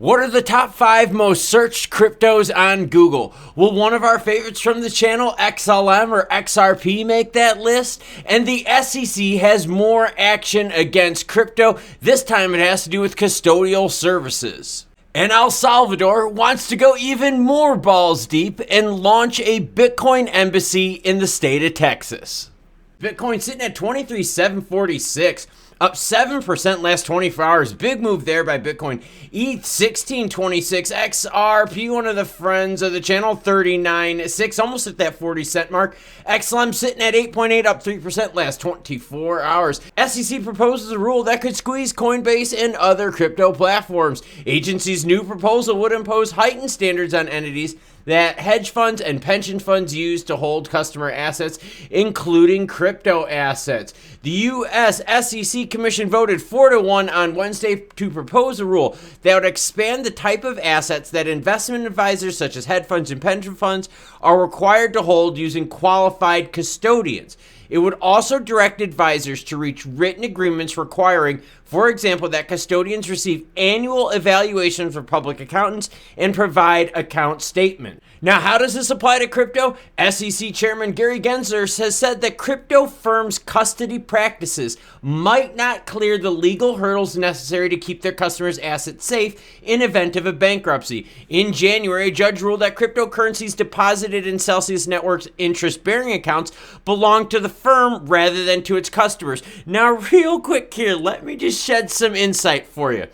What are the top 5 most searched cryptos on Google? Will one of our favorites from the channel, XLM or XRP, make that list? And the SEC has more action against crypto. This time it has to do with custodial services. And El Salvador wants to go even more balls deep and launch a Bitcoin embassy in the state of Texas. Bitcoin sitting at 23,746. Up 7% last 24 hours. Big move there by Bitcoin. ETH 1626. XRP, one of the friends of the channel, 39.6, almost at that 40-cent mark. XLM sitting at 8.8, up 3% last 24 hours. SEC proposes a rule that could squeeze Coinbase and other crypto platforms. Agency's new proposal would impose heightened standards on entities that hedge funds and pension funds use to hold customer assets, including crypto assets. The U.S. SEC Commission voted 4-1 on Wednesday to propose a rule that would expand the type of assets that investment advisors such as hedge funds and pension funds are required to hold using qualified custodians. It would also direct advisors to reach written agreements requiring, for example, that custodians receive annual evaluations from public accountants and provide account statement. Now, how does this apply to crypto? SEC Chairman Gary Gensler has said that crypto firms' custody practices might not clear the legal hurdles necessary to keep their customers' assets safe in event of a bankruptcy. In January, a judge ruled that cryptocurrencies deposited in Celsius Network's interest-bearing accounts belong to the firm rather than to its customers. Now, real quick here, let me just shed some insight for you.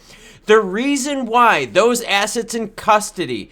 The reason why those assets in custody,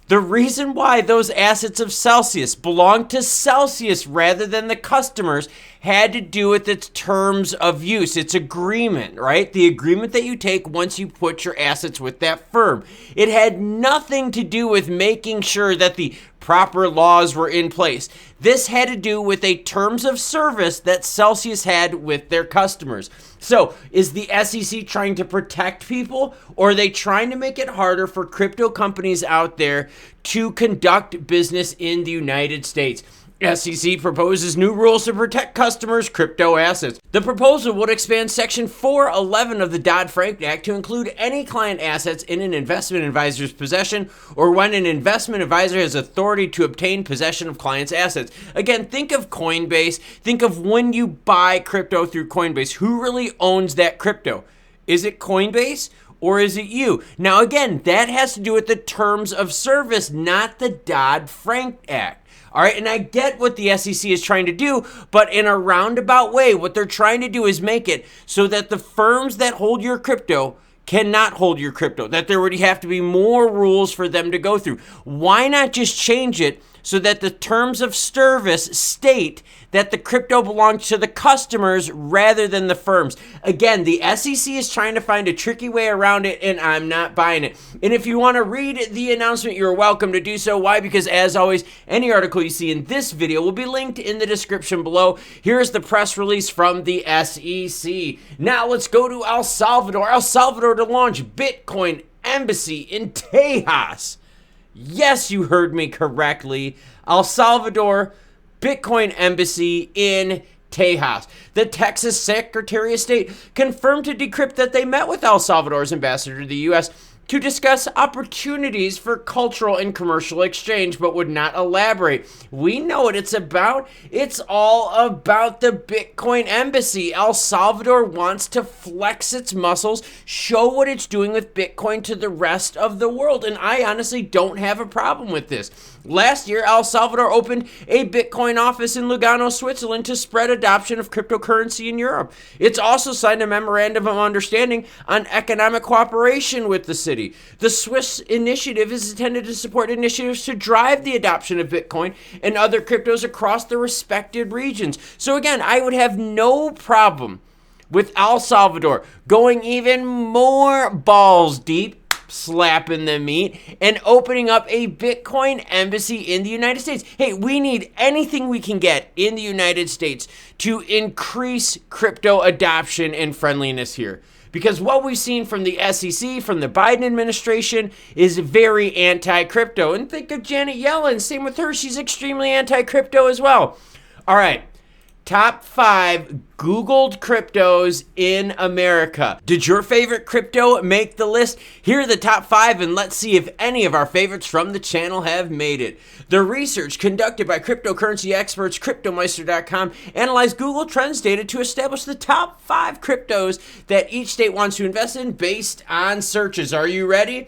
the reason why those assets of Celsius belong to Celsius rather than the customers had to do with its terms of use, its agreement, right? The agreement that you take once you put your assets with that firm. It had nothing to do with making sure that the proper laws were in place. This had to do with a terms of service that Celsius had with their customers. So, is the SEC trying to protect people, or are they trying to make it harder for crypto companies out there to conduct business in the United States? SEC proposes new rules to protect customers' crypto assets. The proposal would expand Section 411 of the Dodd-Frank Act to include any client assets in an investment advisor's possession or when an investment advisor has authority to obtain possession of clients' assets. Again, think of Coinbase. Think of when you buy crypto through Coinbase. Who really owns that crypto? Is it Coinbase? Or is it you? Now, again, that has to do with the terms of service, not the Dodd-Frank Act. All right, and I get what the SEC is trying to do, but in a roundabout way, what they're trying to do is make it so that the firms that hold your crypto cannot hold your crypto, that there would have to be more rules for them to go through. Why not just change it so that the terms of service state that the crypto belongs to the customers rather than the firms? Again, the SEC is trying to find a tricky way around it, and I'm not buying it. And if you want to read the announcement, you're welcome to do so. Why? Because as always, any article you see in this video will be linked in the description below. Here's the press release from the SEC. Now let's go to El Salvador. El Salvador to launch Bitcoin embassy in Tejas. Yes, you heard me correctly. El Salvador Bitcoin embassy in Tejas. The Texas Secretary of State confirmed to Decrypt that they met with El Salvador's ambassador to the U.S. to discuss opportunities for cultural and commercial exchange, but would not elaborate. We know what it's about. It's all about the Bitcoin embassy. El Salvador wants to flex its muscles, show what it's doing with Bitcoin to the rest of the world, and I honestly don't have a problem with this. Last year, El Salvador opened a Bitcoin office in Lugano, Switzerland to spread adoption of cryptocurrency in Europe. It's also signed a memorandum of understanding on economic cooperation with the city. The Swiss initiative is intended to support initiatives to drive the adoption of Bitcoin and other cryptos across the respected regions. So again, I would have no problem with El Salvador going even more balls deep, slapping the meat, and opening up a Bitcoin embassy in the United States. Hey, we need anything we can get in the United States to increase crypto adoption and friendliness here. Because what we've seen from the SEC, from the Biden administration, is very anti-crypto. And think of Janet Yellen. Same with her. She's extremely anti-crypto as well. All right. Top 5 Googled cryptos in America. Did your favorite crypto make the list? Here are the top 5, and let's see if any of our favorites from the channel have made it. The research conducted by cryptocurrency experts Cryptomeister.com analyzed Google Trends data to establish the top 5 cryptos that each state wants to invest in based on searches. Are you ready?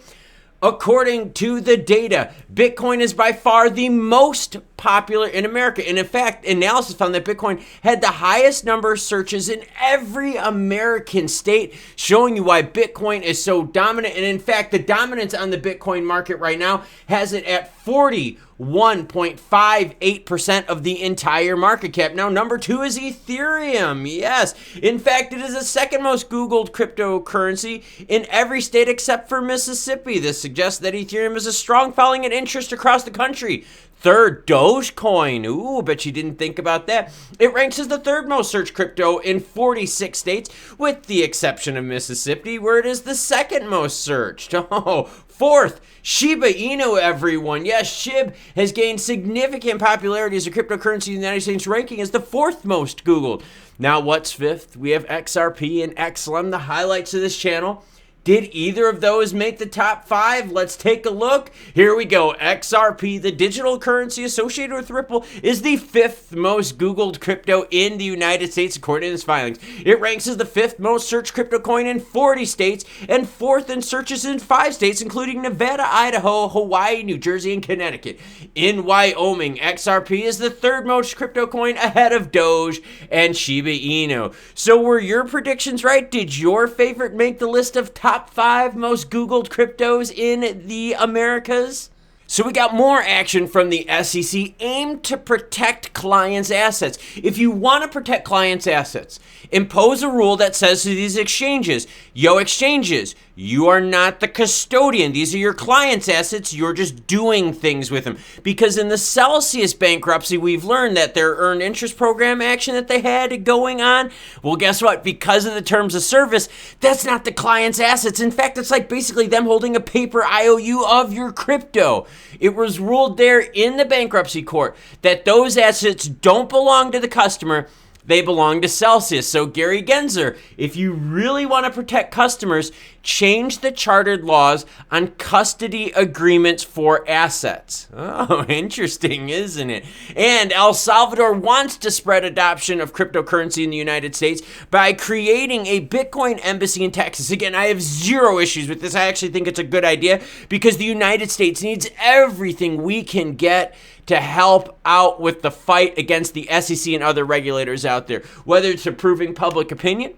According to the data, Bitcoin is by far the most popular in America. And in fact, analysis found that Bitcoin had the highest number of searches in every American state, showing you why Bitcoin is so dominant. And in fact, the dominance on the Bitcoin market right now has it at 41.58% of the entire market cap. Now, number 2 is Ethereum. Yes. In fact, it is the second most Googled cryptocurrency in every state except for Mississippi. This suggests that Ethereum has a strong following and interest across the country. Third, Dogecoin. Ooh, bet you didn't think about that. It ranks as the third most searched crypto in 46 states, with the exception of Mississippi, where it is the second most searched. Oh, fourth, Shiba Inu, everyone. Yes, SHIB has gained significant popularity as a cryptocurrency in the United States, ranking as the 4th most Googled. Now, what's 5th? We have XRP and XLM, the highlights of this channel. Did either of those make the top 5? Let's take a look. Here we go. XRP, the digital currency associated with Ripple, is the 5th most Googled crypto in the United States, according to its filings. It ranks as the 5th most searched crypto coin in 40 states and 4th in searches in 5 states, including Nevada, Idaho, Hawaii, New Jersey, and Connecticut. In Wyoming, XRP is the 3rd most crypto coin, ahead of Doge and Shiba Inu. So were your predictions right? Did your favorite make the list of top 5 most Googled cryptos in the Americas? So we got more action from the SEC aimed to protect clients' assets. If you want to protect clients' assets, impose a rule that says to these exchanges, yo exchanges, you are not the custodian. These are your clients' assets. You're just doing things with them. Because in the Celsius bankruptcy, we've learned that their earned interest program action that they had going on, well, guess what? Because of the terms of service, that's not the client's assets. In fact, it's like basically them holding a paper IOU of your crypto. It was ruled there in the bankruptcy court that those assets don't belong to the customer. They belong to Celsius. So Gary Gensler, if you really want to protect customers, change the chartered laws on custody agreements for assets. Oh, interesting, isn't it? And El Salvador wants to spread adoption of cryptocurrency in the United States by creating a Bitcoin embassy in Texas. Again, I have zero issues with this. I actually think it's a good idea because the United States needs everything we can get to help out with the fight against the SEC and other regulators out there, whether it's improving public opinion,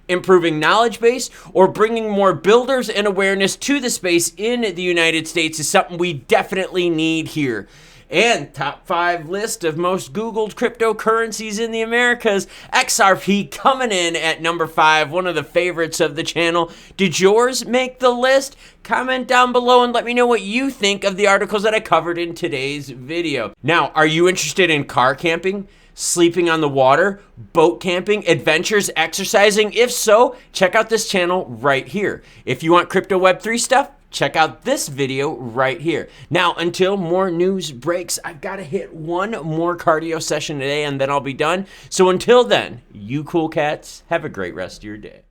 improving knowledge base, or bringing more builders and awareness to the space in the United States is something we definitely need here. And top 5 list of most Googled cryptocurrencies in the Americas. XRP coming in at number 5, one of the favorites of the channel. Did yours make the list? Comment down below and let me know what you think of the articles that I covered in today's video. Now, are you interested in car camping, sleeping on the water, boat camping, adventures, exercising? If so, check out this channel right here. If you want crypto Web3 stuff, check out this video right here. Now, until more news breaks, I've got to hit one more cardio session today and then I'll be done. So until then, you cool cats, have a great rest of your day.